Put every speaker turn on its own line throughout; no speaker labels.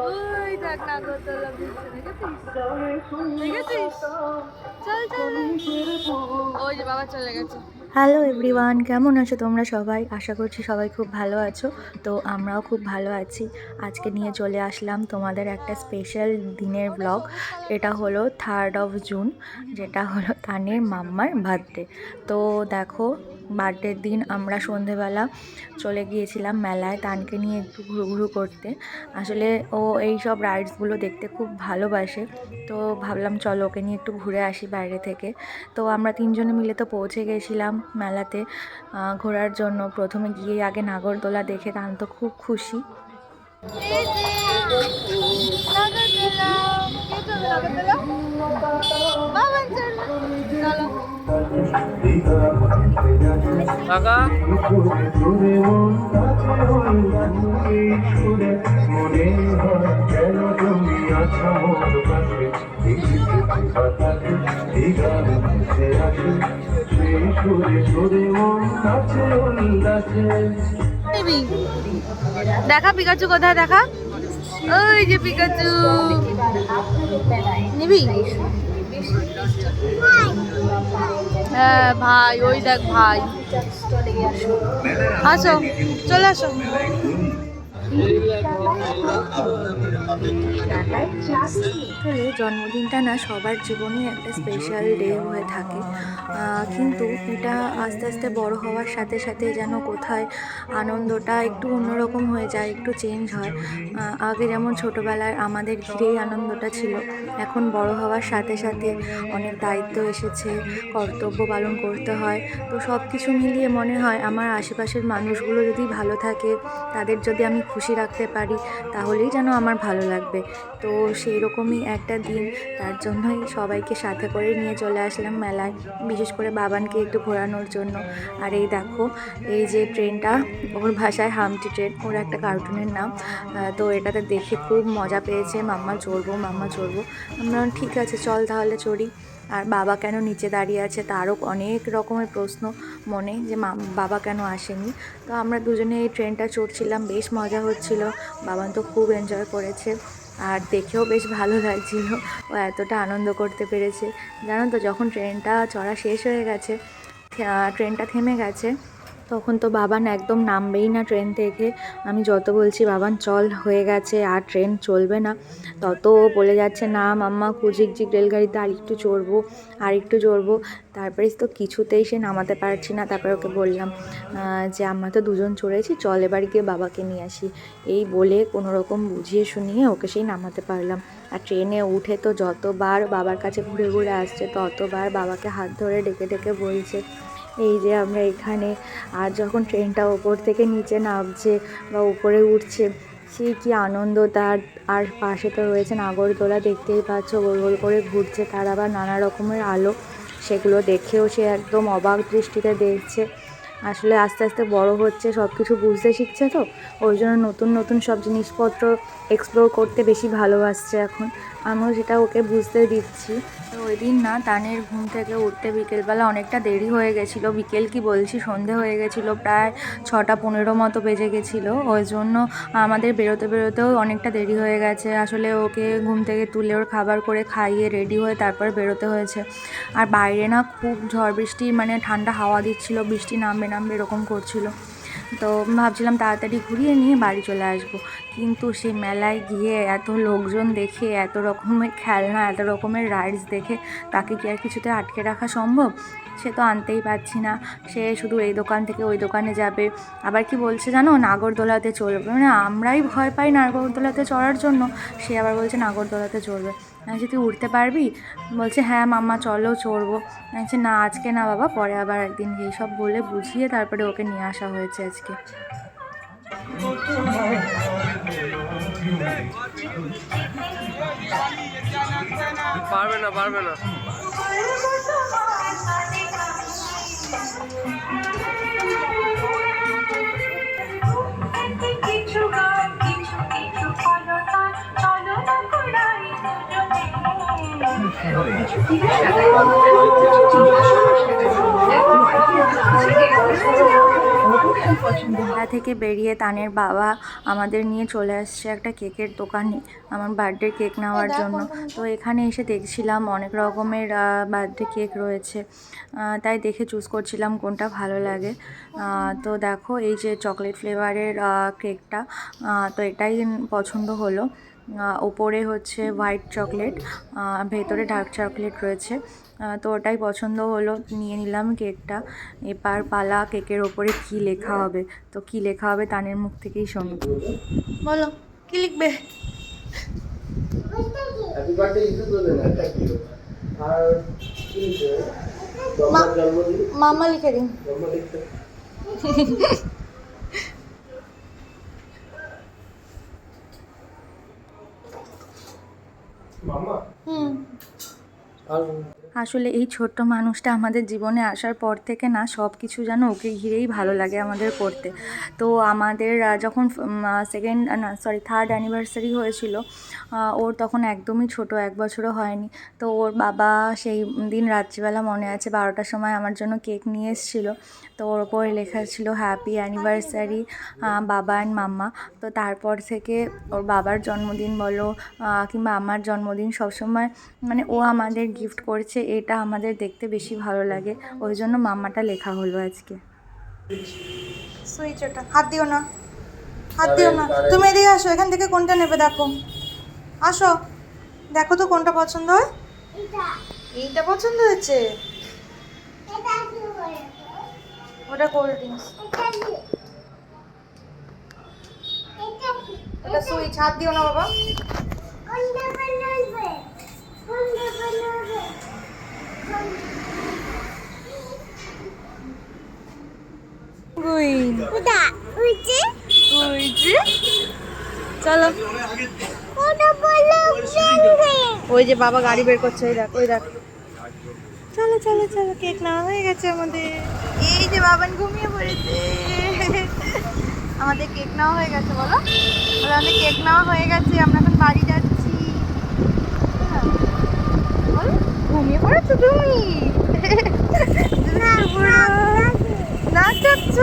ওই দেখ নাগরদোলা দিচ্ছে, দেখেছিস? চল চল, ওই যে বাবা চলে গেছে। হ্যালো এভরিওয়ান, কেমন আছো তোমরা সবাই? আশা করছি সবাই খুব ভালো আছো। তো আমরাও খুব ভালো আছি। আজকে নিয়ে চলে আসলাম তোমাদের একটা স্পেশাল দিনের ব্লগ। এটা হলো 3rd of June, যেটা হলো তানের মাম্মার বার্থডে। তো দেখো, বার্থডের দিন আমরা সন্ধেবেলা চলে গিয়েছিলাম মেলায় তানকে নিয়ে একটু ঘুরু করতে। আসলে ও এই সব রাইডসগুলো দেখতে খুব ভালোবাসে, তো ভাবলাম চলো ওকে নিয়ে একটু ঘুরে আসি বাইরে থেকে। তো আমরা তিনজনে মিলে তো পৌঁছে গেছিলাম মেলাতে ঘোরার জন্য। প্রথমে গিয়ে আগে নাগরদোলা দেখে তান তো খুব খুশি। দেখা পিকাচু কোথায়, দেখা ওই যে পিকাচু। নিবি? হ্যাঁ ভাই, ওই দেখ ভাই। আসো, চলে আসো। আসলে জন্মদিনটা না সবার জীবনেই একটা স্পেশাল ডে হয়ে থাকে, কিন্তু এটা আস্তে আস্তে বড় হওয়ার সাথে সাথে যেন কোথায় আনন্দটা একটু অন্যরকম হয়ে যায়, একটু চেঞ্জ হয়। আগে যেমন ছোটোবেলায় আমাদের ঘিরেই আনন্দটা ছিল, এখন বড় হওয়ার সাথে সাথে অনেক দায়িত্ব এসেছে, কর্তব্য পালন করতে হয়। তো সব কিছু মিলিয়ে মনে হয় আমার আশেপাশের মানুষগুলো যদি ভালো থাকে, তাদের যদি আমি খুশি রাখতে পারি, তাহলেই যেন আমার ভালো লাগবে। তো সেই রকমই একটা দিন, তার জন্যই সবাইকে সাথে করে নিয়ে চলে আসলাম মেলায়, বিশেষ করে বাবানকে একটু ঘোরানোর জন্য। আর এই দেখো, এই যে ট্রেনটা, ওর ভাষায় হামটি ট্রেন, ওর একটা কার্টুনের নাম। তো এটাতে দেখে খুব মজা পেয়েছে, মাম্মা চড়বো মাম্মা চড়বো। আমরা ঠিক আছে চল তাহলে চড়ি। আর বাবা কেন নিচে দাঁড়িয়ে আছে তারও অনেক রকমের প্রশ্ন মনে, যে বাবা কেন আসেনি। তো আমরা দুজনে এই ট্রেনটা চড়ছিলাম, বেশ মজা হচ্ছিল। বাবান তো খুব এনজয় করেছে, আর দেখেও বেশ ভালো লাগছিল, ও এতটা আনন্দ করতে পেরেছে। জানো তো, যখন ট্রেনটা চড়া শেষ হয়ে গেছে, ট্রেনটা থেমে গেছে, তখন তো বাবান একদম নামবেই না ট্রেন থেকে। আমি যত বলছি বাবান চল, হয়ে গেছে আর ট্রেন চলবে না, তত বলে যাচ্ছে না মাম্মা কুজিকজিক রেলগাড়িতে আর একটু চড়বো আর একটু চড়বো। তারপরে তো কিছুতেই সে নামাতে পারছি না। তারপরে ওকে বললাম যে আমরা তো দুজন চড়েছি, চল এবার গিয়ে বাবাকে নিয়ে আসি। এই বলে কোনো রকম বুঝিয়ে শুনিয়ে ওকে সেই নামাতে পারলাম। আর ট্রেনে উঠে তো যতবার বাবার কাছে ঘুরে ঘুরে আসছে, ততবার বাবাকে হাত ধরে ডেকে ডেকে বলছে এই যে আমরা এখানে। আর যখন ট্রেনটা ওপর থেকে নিচে নামছে বা উপরে উঠছে, সে কি আনন্দ তার। আর পাশে তো রয়েছে নাগরদোলা, দেখতেই পাচ্ছ গোল গোল করে ঘুরছে, তার আবার নানা রকমের আলো, সেগুলো দেখেও সে একদম অবাক দৃষ্টিতে দেখছে। আসলে আস্তে আস্তে বড় হচ্ছে, সব কিছু বুঝতে শিখছে, তো ওই জন্য নতুন নতুন সব জিনিসপত্র এক্সপ্লোর করতে বেশি ভালোবাসছে এখন। আমিও সেটা ওকে বুঝতে দিচ্ছি। তো ওই দিন না তানের ঘুম থেকে উঠতে বিকেলবেলা অনেকটা দেরি হয়ে গেছিলো, বিকেল কি বলছি, সন্ধে হয়ে গেছিলো, প্রায় 6:15 মতো বেজে গেছিলো। ওই জন্য আমাদের বেরোতে বেরোতেও অনেকটা দেরি হয়ে গেছে। আসলে ওকে ঘুম থেকে তুলে ওর খাবার করে খাইয়ে রেডি হয়ে তারপর বেরোতে হয়েছে। আর বাইরে না খুব ঝড় বৃষ্টি, মানে ঠান্ডা হাওয়া দিচ্ছিল, বৃষ্টি নামবে নামবে এরকম করছিল। তো ভাবছিলাম তাড়াতাড়ি ঘুরিয়ে নিয়ে বাড়ি চলে আসবো, কিন্তু সেই মেলায় গিয়ে এত লোকজন দেখে, এত রকমের খেলনা, এত রকমের রাইডস দেখে তাকে কি আর কিছুতে আটকে রাখা সম্ভব? সে তো আনতেই পারছি না, সে শুধু এই দোকান থেকে ওই দোকানে যাবে। আবার কি বলছে জানো, নাগরদোলাতে চড়বে, মানে আমরাই ভয় পাই নাগরদোলাতে চড়ার জন্য, সে আবার বলছে নাগরদোলাতে চড়বে। আমি তুই উঠতে পারবি? বলছে হ্যাঁ মাম্মা চলো চড়বো। আমি বলছি না আজকে না বাবা, পরে আবার একদিন। এইসব বলে বুঝিয়ে তারপরে ওকে নিয়ে আসা হয়েছে আজকে।
পারবে না পারবে না।
মেলা থেকে বেরিয়ে তানের বাবা আমাদের নিয়ে চলে আসছে একটা কেকের দোকানে আমার বার্থডে কেক নেওয়ার জন্য। তো এখানে এসে দেখছিলাম অনেক রকমের বার্থডে কেক রয়েছে, তাই দেখে চুজ করছিলাম কোনটা ভালো লাগে। তো দেখো এই যে চকলেট ফ্লেভারের কেকটা, তো এটাই পছন্দ হলো। ওপরে হচ্ছে হোয়াইট চকলেট, ভেতরে ডার্ক চকলেট রয়েছে, তো ওটাই পছন্দ হলো, নিয়ে নিলাম কেকটা। এবার পালা কেকের ওপরে কি লেখা হবে, তো কি লেখা হবে তানের মুখ থেকেই শোনো। বলো কি লিখবে?
হ্যাপি বার্থডে ইস্যু করবে না এটা কি আর কি লিখবে তোমার জন্মদিন
মামা লিখে দিন।
জন্ম লিখতে মামা আর
আসলে এই ছোট্ট মানুষটা আমাদের জীবনে আসার পর থেকে না সব কিছু যেন ওকে ঘিরেই ভালো লাগে আমাদের করতে। তো আমাদের যখন থার্ড অ্যানিভার্সারি হয়েছিল, ওর তখন একদমই ছোট, 1 বছরও হয়নি। তো ওর বাবা সেই দিন রাত্রিবেলা মনে আছে 12টার সময় আমার জন্য কেক নিয়ে এসেছিলো। তো ওর ওপরে লেখা ছিল হ্যাপি অ্যানিভার্সারি বাবা অ্যান্ড মাম্মা। তো তারপর থেকে ওর বাবার জন্মদিন বলো কিংবা আমার জন্মদিন সবসময় মানে ও আমাদের গিফট করছে, এটা আমাদের দেখতে বেশি ভালো লাগে, ওই জন্য মাম্মাটা লেখা হলো আজকে। সুইচ ওটা হাত দিও না, হাত দিও না। তুমি এদিকে আসো, এখান থেকে কোনটা নেবে দেখো, আসো দেখো তো কোনটা পছন্দ হয়। এইটা পছন্দ হয়েছে, ওটা কোল্ড ড্রিঙ্কস, ওটা সুইচ, হাত দিও না বাবা। চলো ওই যে বাবা গাড়ি বের করছে, ওই দেখ ওই দেখ। চলো চলো চলো, কেক নেওয়া হয়ে গেছে আমাদের। এই যে বাবান ঘুমিয়ে পড়েছে। আমাদের কেক নেওয়া হয়ে গেছে, বলো আমাদের কেক নেওয়া হয়ে গেছে, আমরা এখন বাড়ি যাচ্ছি। হ্যাঁ, বলো ঘুমিয়ে পড়েছো তুমি? নাচাচ্ছ?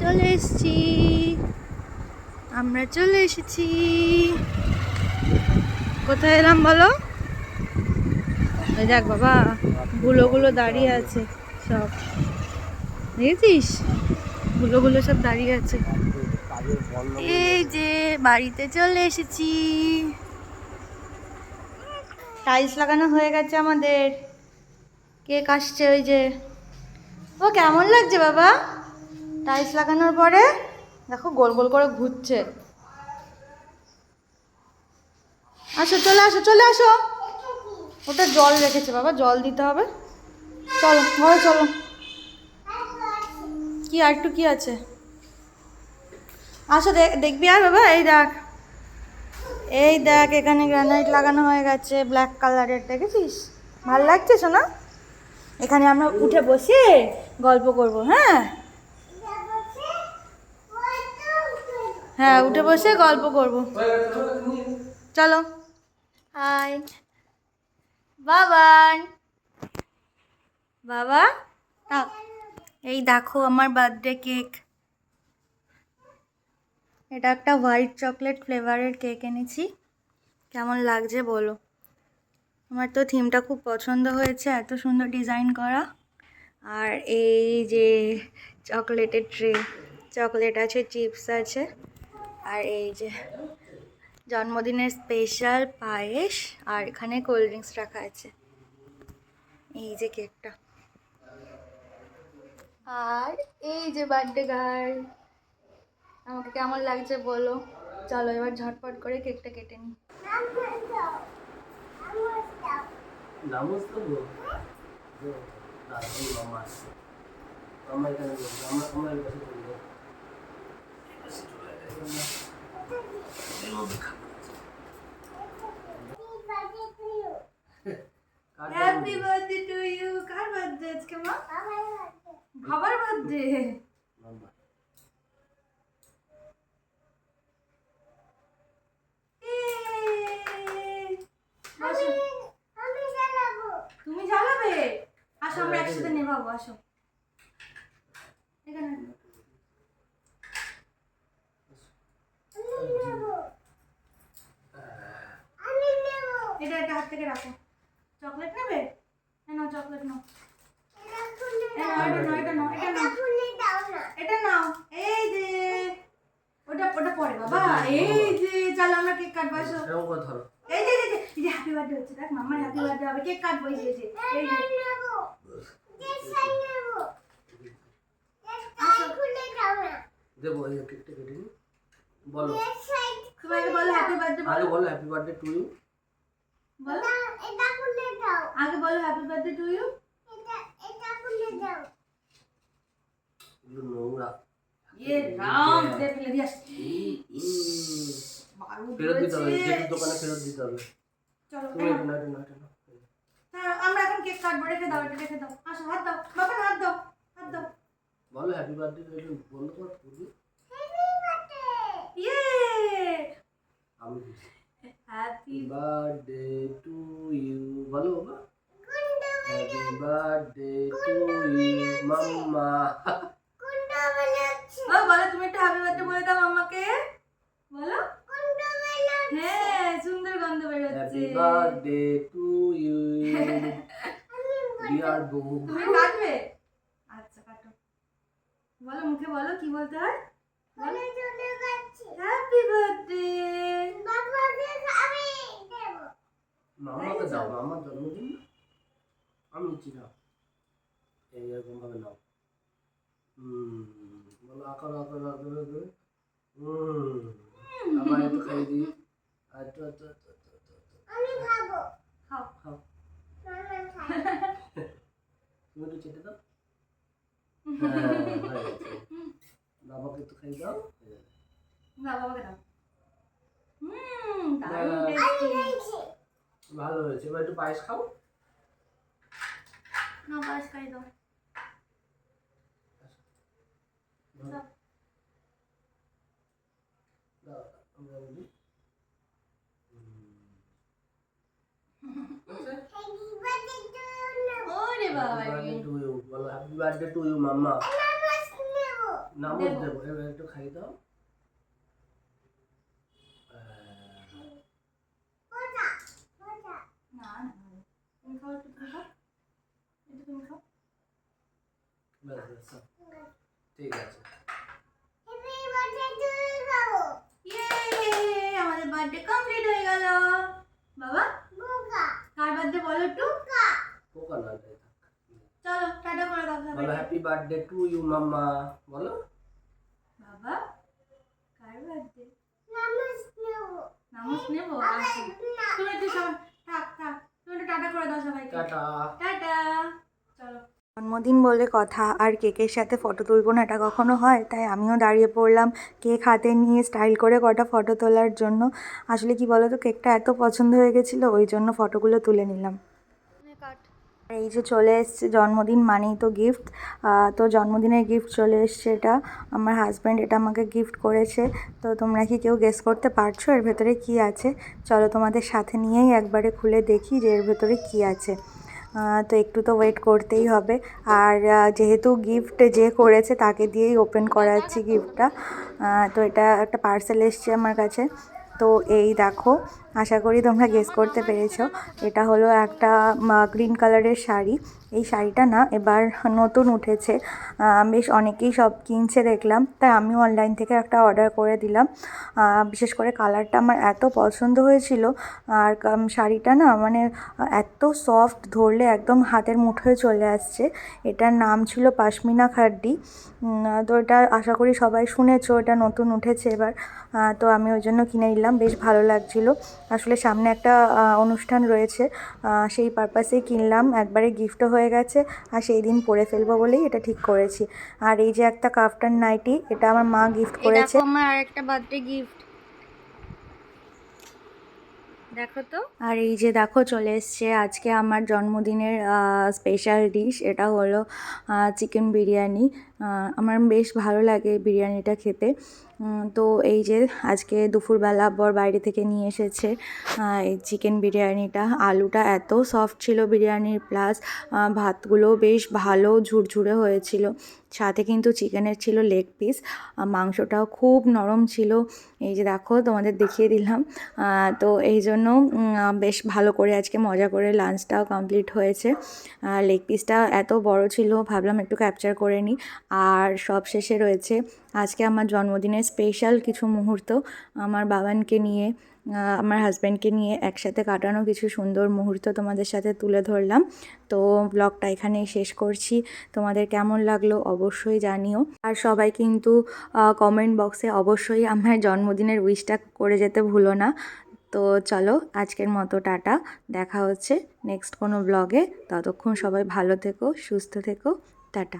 চলে এসেছি, আমরা চলে এসেছি। কোথায় এলাম বলো? ওই দেখ বাবা, গুলো দাঁড়িয়ে আছে সব, দেখেছিস? গুলো সব দাঁড়িয়ে আছে। এই যে বাড়িতে চলে এসেছি, টাইলস লাগানো হয়ে গেছে আমাদের, কেক আসছে ওই যে। ও কেমন লাগছে বাবা টাইলস লাগানোর পরে? দেখো গোল গোল করে ঘুরছে। আসো চলে আসো চলে আসো, ওটা জল রেখেছে বাবা, জল দিতে হবে। চলো ঘরে চলো। কি আর একটু কি আছে, আসো দেখবি আর বাবা। এই দেখ এই দেখ, এখানে গ্রানাইট লাগানো হয়ে গেছে ব্ল্যাক কালারের, দেখেছিস? ভাল লাগছে শোনা? এখানে আমরা উঠে বসে গল্প করব। হ্যাঁ হ্যাঁ, উঠে বসে গল্প করব। চলো হাই বাবান, বাবা এই দেখো আমার বার্থডে কেক। এটা একটা হোয়াইট চকলেট ফ্লেভারের কেক এনেছি, কেমন লাগছে বলো? আমার তো থিমটা খুব পছন্দ হয়েছে, এত সুন্দর ডিজাইন করা। আর এই যে চকলেটের ট্রে, চকলেট আছে, চিপস আছে, আর এই যে জন্মদিনের স্পেশাল পায়েস, আর এখানে কোল্ড ড্রিঙ্কস রাখা আছে। এই যে কেকটা, আর এই যে বার্থডে গার্ল। আমাকে কেমন লাগছে বলো? চলো এবার ঝটপট করে কেকটা কেটে নিই।
নামস তো গো মামা মামা এখানে আমরা আমরা বসে পড়ব।
Happy birthday to you. কার বার্থডে আজকে মা? বাবার বার্থডে। একসাথে নেভাবো, আসো এখানে। এটা এটা হাত থেকে রাখো। চকলেট নেবে? নাও চকলেট নাও। এটা নাও। এই যে ওটা ওটা পরে বাবা। এই যে চলো আমরা কেক কাটবো, আসো। এই যে এই যে হ্যাপি বার্থডে হচ্ছে, দেখ মাম্মার হ্যাপি বার্থডে হবে, কেক কাটবো। এই যে এই যে
দেবো এই কেকটা কেটে নি। বলো
তুমি আগে বলো হ্যাপি বার্থডে।
আগে বলো হ্যাপি বার্থডে টু ইউ।
বলো এটা খুলে দাও। আগে বলো হ্যাপি বার্থডে টু ইউ। এটা খুলে দাও।
এগুলো নোংরা।
ये राम दे ফেলে দিয়াস।
ফেরত দিতে হবে, কেকের দোকানে ফেরত দিতে হবে।
চলো
তুমি এটা না
হ্যাঁ, আমরা এখন কেক কাটবো। রেখে দাও, এটা রেখে দাও। আসো হাত দাও বাবা, হাত দাও, হাত দাও।
বলো হ্যাপি বার্থডে একটু বন্ধ কর পুরো।
Happy birthday. ইয়ে
আমি
হ্যাপি
বার্থডে টু ইউ বলো বাবা। হ্যাপি বার্থডে টু ইউ মাম্মা।
কোনটা বলেছে? বলো তুমি একটা হ্যাপি বার্থডে বলে দাও মাম্মাকে। বলো কোনটা বলেছে? হ্যাঁ সুন্দর গন্ধ বের হচ্ছে।
Happy birthday to you dear বউ।
তুমি কাটবে? আচ্ছা কাটো। বলো মুখে বলো কি বলতে হয়। বলে চলে যাচ্ছে হ্যাপি বার্থডে। বাবাকে খাবে দেব।
মামাকে দাও, মামার জন্মদিন না? আমি নিচ্ছি না। এইরকম ভাবে নাও। বলো আকার আকার আকার আকার। আমার একটু খাই দিই। আচ্ছা আচ্ছা আচ্ছা আচ্ছা।
আমি খাবো। খাও
খাও।
মামা খায়।
তুমি একটু চেটে দাও। হ্যাঁ হয়ে গেছে। বাবাকে একটু খাই দাও।
না বাবাকে দাও। দারুণ টেস্টি।
ভালো হয়েছে। এবার একটু পায়েস খাও।
না পায়েস খাই দাও।
দাও দাও আমরা বলি।
ওরে বাবা রে।
টু ইউ বলো happy birthday to you mamma. নামস দেবো। এবার একটু খাই দাও।
না না তুমি খাও, একটু তুমি খাও, একটু তুমি খাও।
ব্যাস ব্যাস ঠিক আছে।
ইয়ে আমাদের বার্থডে কমপ্লিট হয়ে গেল। বাবা কার বার্থডে বলো একটু।
পোকা না তাই থাক।
চলো টাটা করে দাও
বলো
সবাইকে।
হ্যাপি বার্থডে টু ইউ মাম্মা বলো।
বাবা কার বার্থডে? নামস নেবো। আচ্ছা তুমি একটু সবাই থাক থাক, তুমি একটু টাটা করে দাও সবাইকে।
টাটা।
টাটা। চলো।
জন্মদিন বলে কথা, আর কেকের সাথে ফটো তুলবো না এটা কখনো হয়? তাই আমিও দাঁড়িয়ে পড়লাম কেক হাতে নিয়ে স্টাইল করে কটা ফটো তোলার জন্য। আসলে কি বলো তো, কেকটা এত পছন্দ হয়ে গেছিলো, ওই জন্য ফটোগুলো তুলে নিলাম। আর এই যে চলে এসছে, জন্মদিন মানেই তো গিফট। তো জন্মদিনের গিফট চলে এসছে, এটা আমার হাজব্যান্ড এটা আমাকে গিফট করেছে। তো তোমরা কি কেউ গেস করতে পারছো এর ভেতরে কি আছে? চলো তোমাদের সাথে নিয়েই একবারে খুলে দেখি যে এর ভেতরে কি আছে। তো একটু তো ওয়েট করতেই হবে। আর যেহেতু গিফট যে করেছে তাকে দিয়েই ওপেন করাচ্ছি গিফটটা। তো এটা একটা পার্সেল এসছে আমার কাছে। তো এই দেখো, আশা করি তোমরা গেস করতে পেরেছো। এটা হলো একটা গ্রিন কালারের শাড়ি। এই শাড়িটা না এবার নতুন উঠেছে, বেশ অনেকেই সব কিনছে দেখলাম, তাই আমিও অনলাইন থেকে একটা অর্ডার করে দিলাম। বিশেষ করে কালারটা আমার এত পছন্দ হয়েছিল। আর শাড়িটা না মানে এত সফট, ধরলে একদম হাতের মুঠোয় চলে আসছে। এটার নাম ছিল পশমিনা খাড্ডি। তো এটা আশা করি সবাই শুনেছো, এটা নতুন উঠেছে এবার। তো আমি ওই জন্য কিনে নিলাম, বেশ ভালো লাগছিল। আসলে সামনে একটা অনুষ্ঠান রয়েছে, সেই পারপাসেই কিনলাম, একবারে গিফটও হয়ে গেছে। আর সেই দিন পরে ফেলবো বলেই এটা ঠিক করেছি। আর এই যে একটা কাফতান নাইটি, এটা আমার মা গিফট করেছে।
আমার আরেকটা বার্থডে গিফট দেখো তো।
আর এই যে দেখো চলে এসছে আজকে আমার জন্মদিনের স্পেশাল ডিশ, এটা হলো চিকেন বিরিয়ানি।
আমার বেশ ভালো লাগে বিরিয়ানিটা খেতে। তো এই যে আজকে দুপুরবেলা বর বাইরে থেকে নিয়ে এসেছে এই চিকেন বিরিয়ানিটা। আলুটা এত সফট ছিল বিরিয়ানির, প্লাস ভাতগুলোও বেশ ভালো ঝুরঝুরে হয়েছিল। সাথে কিন্তু চিকেনের ছিল লেগ পিস, মাংসটাও খুব নরম ছিল। এই যে দেখো, তোমাদের দেখিয়ে দিলাম। তো এই জন্য বেশ ভালো করে আজকে মজা করে লাঞ্চটাও কমপ্লিট হয়েছে। লেগ পিসটা এত বড় ছিল, ভাবলাম একটু ক্যাপচার করে নিই। আর সব শেষে রয়েছে আজকে আমার জন্মদিনের স্পেশাল কিছু মুহূর্ত, আমার বাবানকে নিয়ে, আমার হাজব্যান্ডকে নিয়ে একসাথে কাটানো কিছু সুন্দর মুহূর্ত তোমাদের সাথে তুলে ধরলাম। তো ব্লগটা এখানেই শেষ করছি। তোমাদের কেমন লাগলো অবশ্যই জানিও। আর সবাই কিন্তু কমেন্ট বক্সে অবশ্যই আমার জন্মদিনের উইশটা করে যেতে ভুলো না। তো চলো, আজকের মতো টাটা, দেখা হচ্ছে নেক্সট কোনো ব্লগে। ততক্ষণ সবাই ভালো থেকো, সুস্থ থেকো, টাটা।